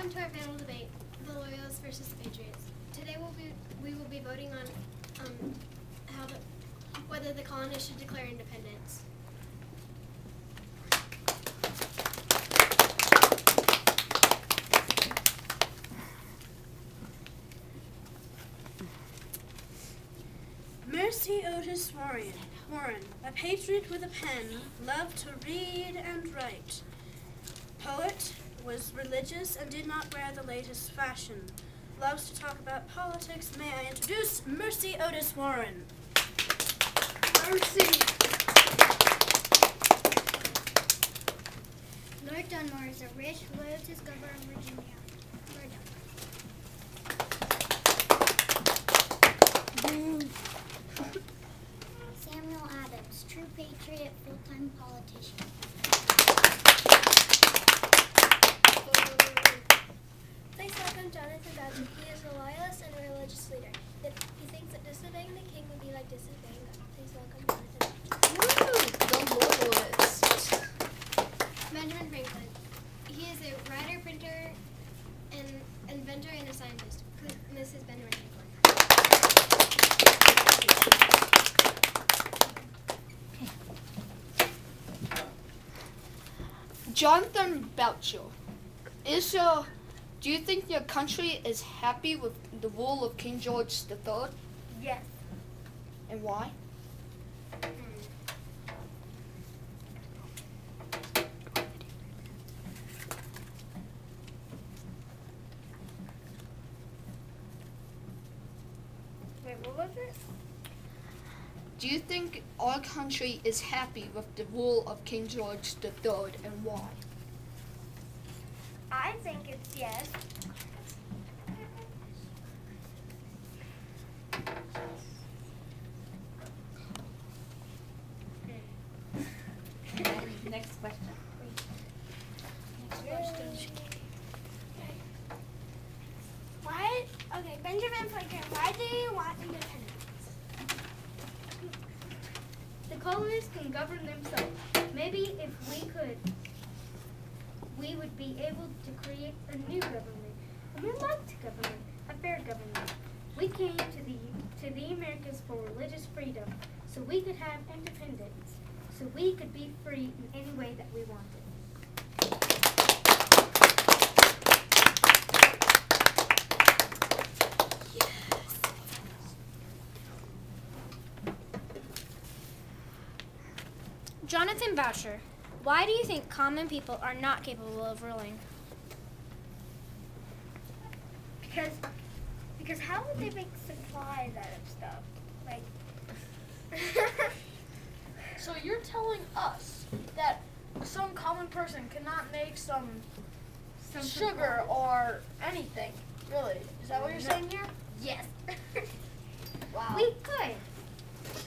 Welcome to our panel debate, the Loyalists versus the Patriots. Today we will be voting on whether the colonists should declare independence. Mercy Otis Warren, a patriot with a pen, loved to read and write. Poet, was religious and did not wear the latest fashion. Loves to talk about politics. May I introduce Mercy Otis Warren? Mercy! Lord Dunmore is a rich, loyalist governor of Virginia. Samuel Adams, true patriot, full-time politician. Please welcome Jonathan Boucher. He is a loyalist and a religious leader. He thinks that disobeying the king would be like disobeying God. Please welcome Jonathan Boucher. The loyalist. Benjamin Franklin. He is a writer, printer, and inventor, and a scientist. This is Benjamin Franklin. Jonathan Boucher. Do you think your country is happy with the rule of King George III? Yes. And why? Wait, what was it? Do you think our country is happy with the rule of King George III and why? I think it's yes. Next question. Why? Okay, Benjamin Franklin, why do you want independence? The colonists can govern themselves. Maybe if we could, we would be able to create a new government, a more liked government, a fair government. We came to the Americas for religious freedom, so we could have independence, so we could be free in any way that we wanted. Jonathan Boucher, why do you think common people are not capable of ruling? Because how would they make supplies out of stuff? Like, So you're telling us that some common person cannot make some sugar or anything, really? Is that what you're saying here? yes. Wow. We could.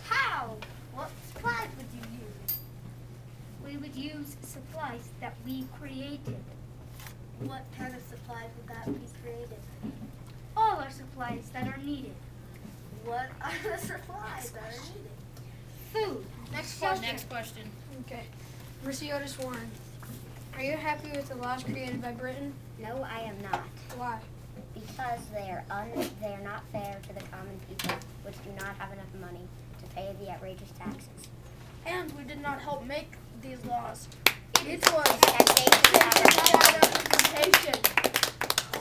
How? What supplies would you use? We would use supplies that we created. What kind of supplies would that be created? All our supplies that are needed. What are the supplies that are needed? Food. Next shelter. question. Next question. Okay. Mercy Otis Warren, are you happy with the laws created by Britain? No, I am not, Why? because they are not fair to the common people, which do not have enough money to pay the outrageous taxes. And we did not help make these laws. It was representation.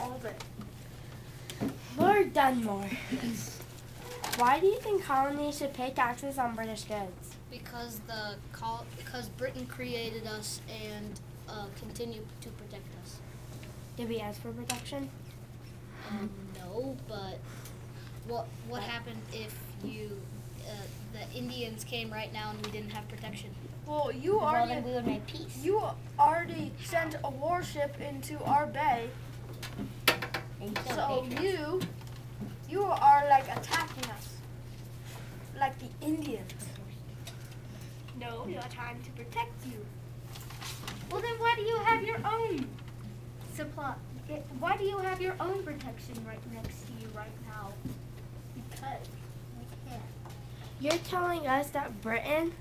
All of it. Lord Dunmore, why do you think colonies should pay taxes on British goods? Because Britain created us and continue to protect us. Did we ask for protection? No, but what happened if the Indians came right now and we didn't have protection? Well, Then we would make peace. you already sent a warship into our bay, And you killed so patriots. you are like attacking us, like the Indians. No, we are trying to protect you. Well, then why do you have your own supply? Why do you have your own protection right next to you right now? Because we can. You're telling us that Britain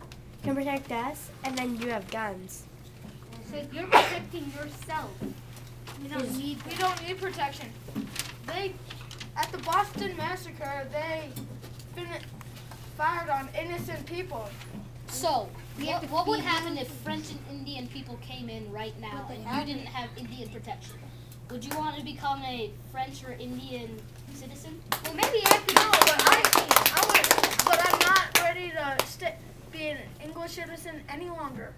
can protect us, and then you have guns. So you're protecting yourself. We don't need protection. They, at the Boston Massacre, they fired on innocent people. So, what would happen if French and Indian people came in right now and you didn't have Indian protection? Would you want to become a French or Indian citizen? Well, maybe I could. No, but I'm not ready to be an English citizen any longer.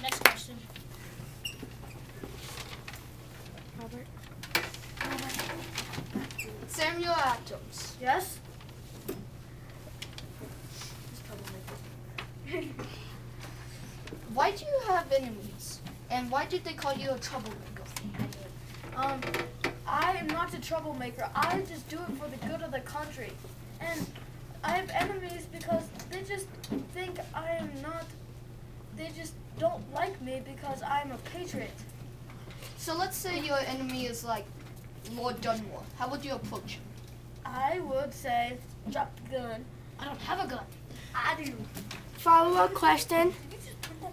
Next question. Samuel Adams. Yes? Why do you have enemies? And why did they call you a troublemaker? I am not a troublemaker. I just do it for the good of the country. And I have enemies because they just think I am not, they just don't like me because I'm a patriot. So let's say your enemy is like Lord Dunmore. How would you approach him? I would say, drop the gun. I don't have a gun. I do. Follow-up question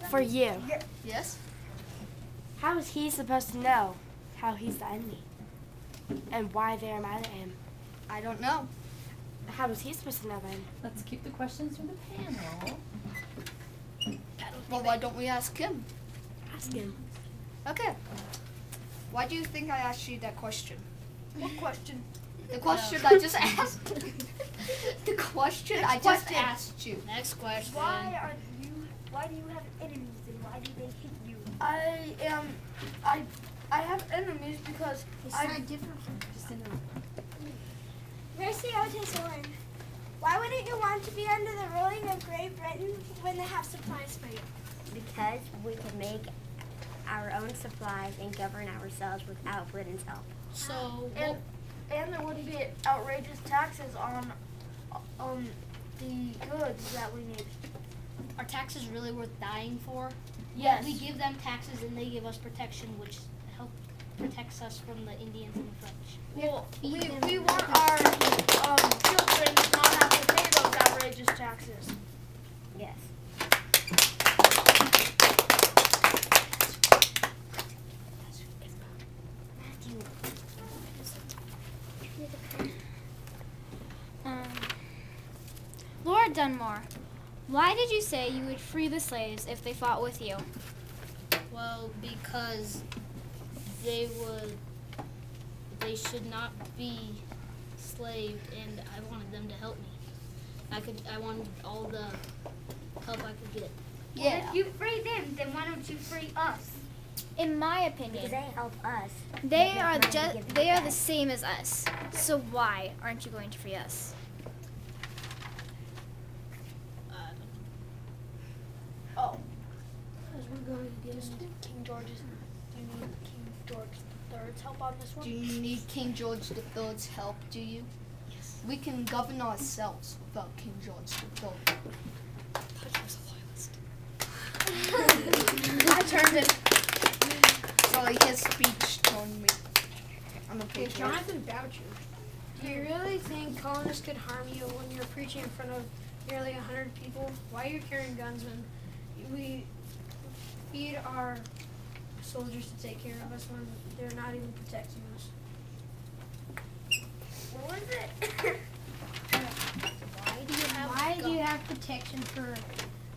for you. Yes? How is he supposed to know how he's the enemy? And why they're mad at him? I don't know. How is he supposed to know then? Let's keep the questions for the panel. Well, why don't we ask him? Ask him. Okay. Why do you think I asked you that question? What question? The question I just asked. The question I just question. asked you. Next question. Why do you have enemies and why do they hate you? I have enemies because Mercy Otis Warren, why wouldn't you want to be under the ruling of Great Britain when they have supplies for you? Because we could make our own supplies and govern ourselves without Britain's help. So, and there wouldn't be outrageous taxes on the goods that we need. are taxes really worth dying for? Yes. We give them taxes and they give us protection, which protects us from the Indians and the French. Well, we want our children to not have to pay those outrageous taxes. Yes. Lord Dunmore, why did you say you would free the slaves if they fought with you? Well, because they should not be slaved, and I wanted them to help me. I wanted all the help I could get. Well, if you free them, then why don't you free us? In my opinion, Because they help us. they are the same as us. So why aren't you going to free us? As we're going against King George's, do you need King George III's help on this one? Do you need King George III's help, do you? Yes. We can govern ourselves without King George III. I turned it. Sorry, his speech told me. I'm a patriot. Jonathan Boucher, do you really think colonists could harm you when you're preaching in front of nearly 100 people? Why are you carrying guns when we feed our soldiers to take care of us when they're not even protecting us? What was it? Why do you have protection for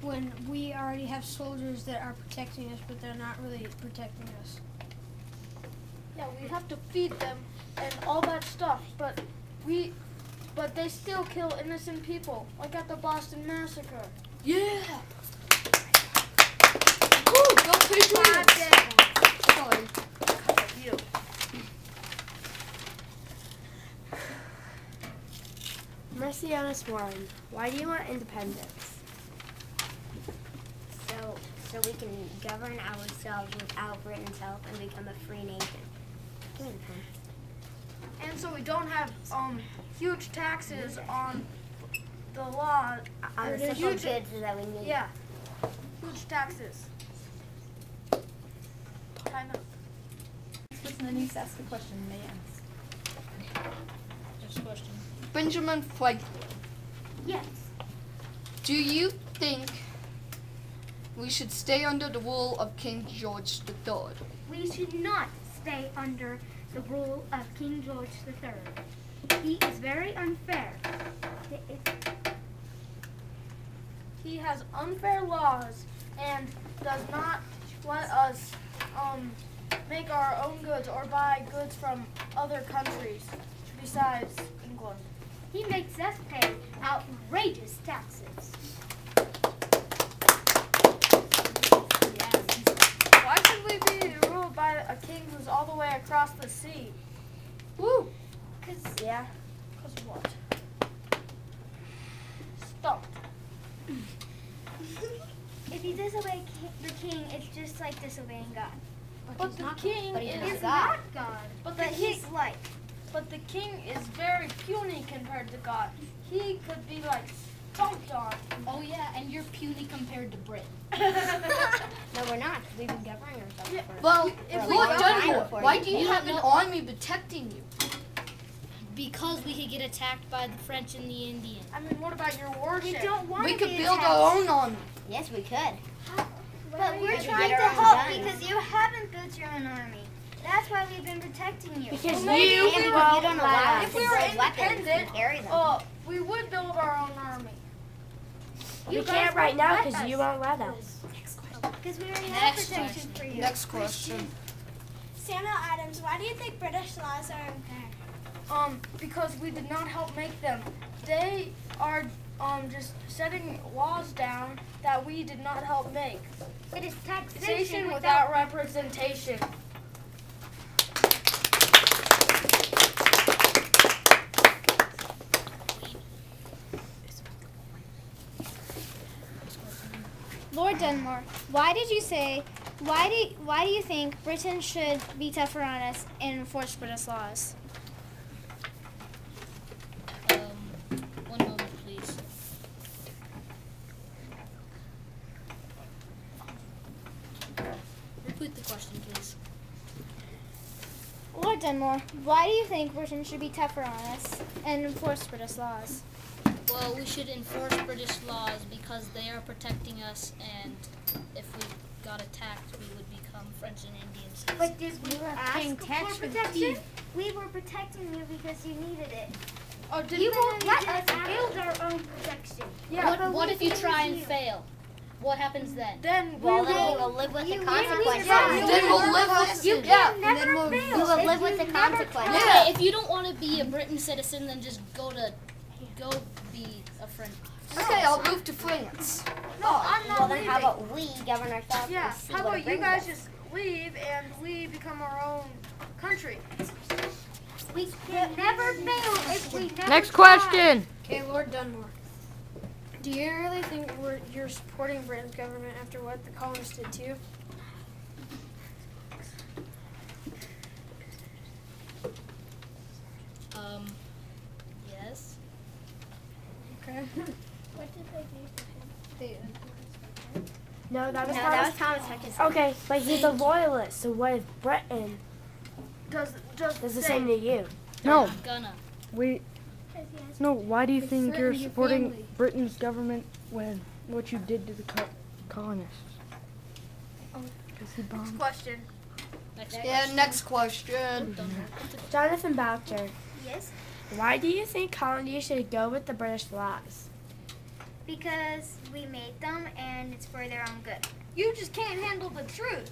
when we already have soldiers that are protecting us, but they're not really protecting us? Yeah, we have to feed them and all that stuff, but they still kill innocent people, like at the Boston Massacre. Yeah! Woo, go Patriots! Sorry. You. Mercy Otis Warren, why do you want independence? So we can govern ourselves without Britain's help and become a free nation. Give me the phone. And so we don't have huge taxes on the law. On the simple goods that we need. Yeah, huge taxes. Time up. Person that needs to ask a question may ask. Next question. Benjamin Franklin, Yes. do you think We should stay under the rule of King George III. We should not stay under the rule of King George III. He is very unfair. He has unfair laws and does not let us make our own goods or buy goods from other countries besides England. He makes us pay outrageous taxes. Why should we be ruled by a king who's all the way across the sea? Woo! Yeah. Cause what? Stop. If you disobey the king, it's just like disobeying God. But the king is not God. But But he's like. But the king is very puny compared to God. He could be like stomped on. Oh yeah, and you're puny compared to Britain. No, we're not, 'cause we've been governing ourselves Yeah. for Well, for a Lord long time Dunmore, before why you do you did. have an army protecting you? Because we could get attacked by the French and the Indians. I mean, what about your warship? We don't want We to could be build attacked. our own army. Yes, we could. But we're We could trying get to our own help guns. because you haven't built your own army. That's why we've been protecting you. Because Well, maybe you if you won't don't let allow us. us If to we were build weapons and independent, carry them. we would build our own army. We can't right now because you won't let us. Because we already have Next protection question. for you. Next question. Samuel Adams, why do you think British laws are unfair? Because we did not help make them. They are just setting laws down that we did not help make. It is Taxation taxation without representation. Lord Dunmore, why do you think Britain should be tougher on us and enforce British laws? One moment, please. Repeat the question, please. Lord Dunmore, why do you think Britain should be tougher on us and enforce British laws? Well, we should enforce British laws because they are protecting us, and if we got attacked, we would become French and Indian citizens. But did we ask for protection? We were protecting you because you needed it. Oh, did You won't let us build our own protection. Yeah. What if you try and fail? What happens then? Then Well, we then we will. will live with the You consequences. Yeah, Then we'll live with You it. can and then never we'll- fail. We will if live with you the never consequences. try. Okay, if you don't want to be a Britain citizen, then just go be a French. Okay, I'll move to France. No, I'm not Well, then leaving. how about we govern ourselves Yeah, and see how what about it you brings guys us? just leave and we become our own country? We can never fail if we never Next try. question. Okay, Lord Dunmore. Do you really think you're supporting Britain's government after what the colonists did to you? Yes. Okay. What did they do to him? No, that was No, Thomas. that was Thomas Hutchinson. Okay, but he's a loyalist, so what if Britain Does the same to you? No, Gonna. we. No, why do you think you're supporting Britain's government when what you did to the colonists? Because he bombed. question. Next question. Jonathan Boucher, Yes. why do you think colonies should go with the British laws? Because we made them and it's for their own good. You just can't handle the truth.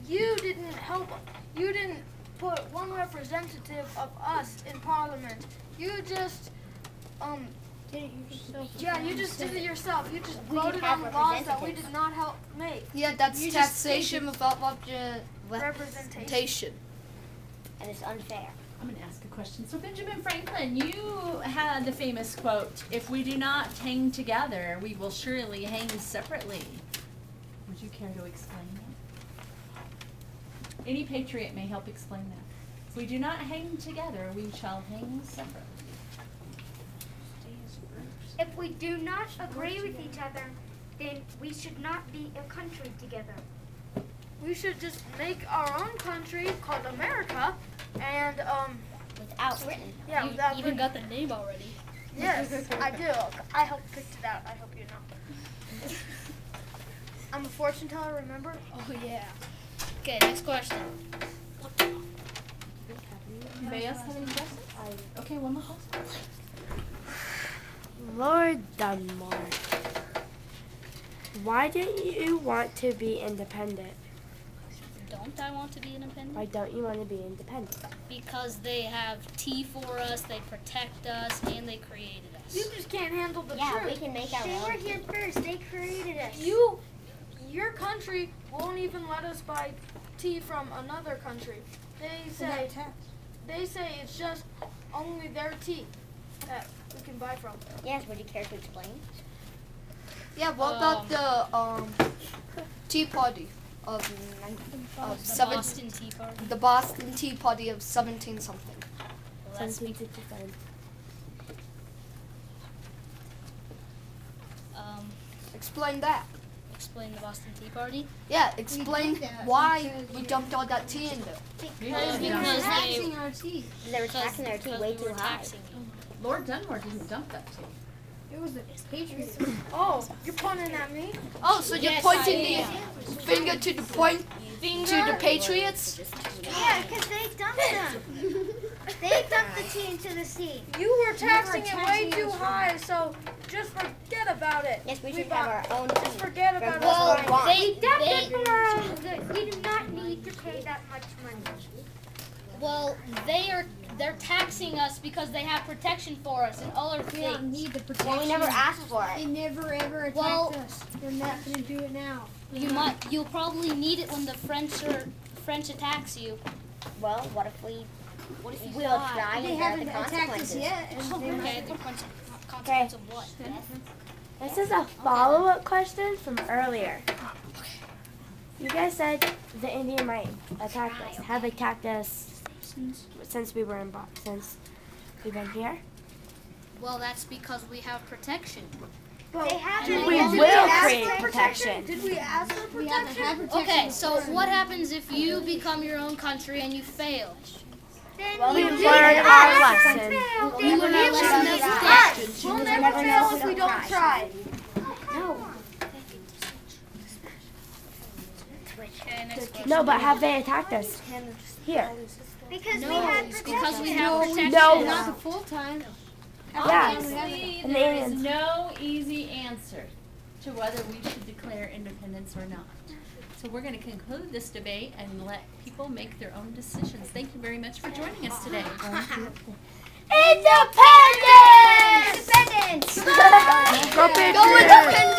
You didn't help. You didn't put one representative of us in Parliament. You just yeah, you just did it yourself. You just We voted have on laws that we representatives. did not help make. Yeah, that's You just taxation without Representation. representation. And it's unfair. I'm going to ask a question. So, Benjamin Franklin, you had the famous quote, "If we do not hang together, we will surely hang separately." Would you care to explain that? Any patriot may help explain that. If we do not hang together, we shall hang separately. If we do not agree with each other, then we should not be a country together. We should just make our own country called America, and Without Britain. yeah, You without even Britain. got the name already. Yes, I do. I helped pick it out. I hope you know. I'm a fortune teller, remember? Oh yeah. Okay, next question. Anybody else have any questions? Okay, one more question. Lord Dunmore, why didn't you want to be independent? Don't I want to be independent? Why don't you want to be independent? Because they have tea for us, they protect us, and they created us. You just can't handle the Yeah, truth. we can make our They own. were here first. They created us. Your country won't even let us buy tea from another country. They say it's just only their tea that we can buy from. Yes, would you care to explain? Yeah, what about the Tea Party of The Boston Tea Party. the Boston Tea Party of 17 something? Well, that's 1767. Explain that. Explain the Boston Tea Party. Yeah, explain why we dumped all that tea in there. Because They were taxing our tea way too high. Lord Dunmore didn't dump that tea. It was the Patriots. Oh, you're pointing at me? Oh, so you're pointing the finger to the point to the Patriots? Yeah, because they dumped them. They dumped the tea into the sea. You were taxing it way too high, so just forget about it. Yes, we should have our own Just tea. forget about Well, us buying. We do not need to pay that much money. Well, they're taxing us because they have protection for us and other We don't things. need the protection. Well, we never asked for They it. never ever attacked Well- us. They're not going to do it now. You'll probably need it when the French attacks you. Well, what if we What if you will fly? try They and bear haven't the attacked us consequences? yet. And they Okay, might. the consequence of what? This is a follow-up question from earlier. You guys said the Indian might attack us. Have they attacked us since we were since we've been here? Well, that's because we have protection. They haven't. And We Did we will create protection. Did we ask for We haven't protection? had protection. Okay, so what happens if you become your own country and you fail? Well, we learned our lesson. You learn our lesson next day. We'll never fail if we don't try. Okay, next question. No, but have they attacked us here? Because we No, had it's protection. because we have protection. No. Not the full time. Yeah. Obviously, And there is aliens. no easy answer to whether we should declare independence or not. So we're going to conclude this debate and let people make their own decisions. Thank you very much for joining us today. Independence! Independence! Go Patriots!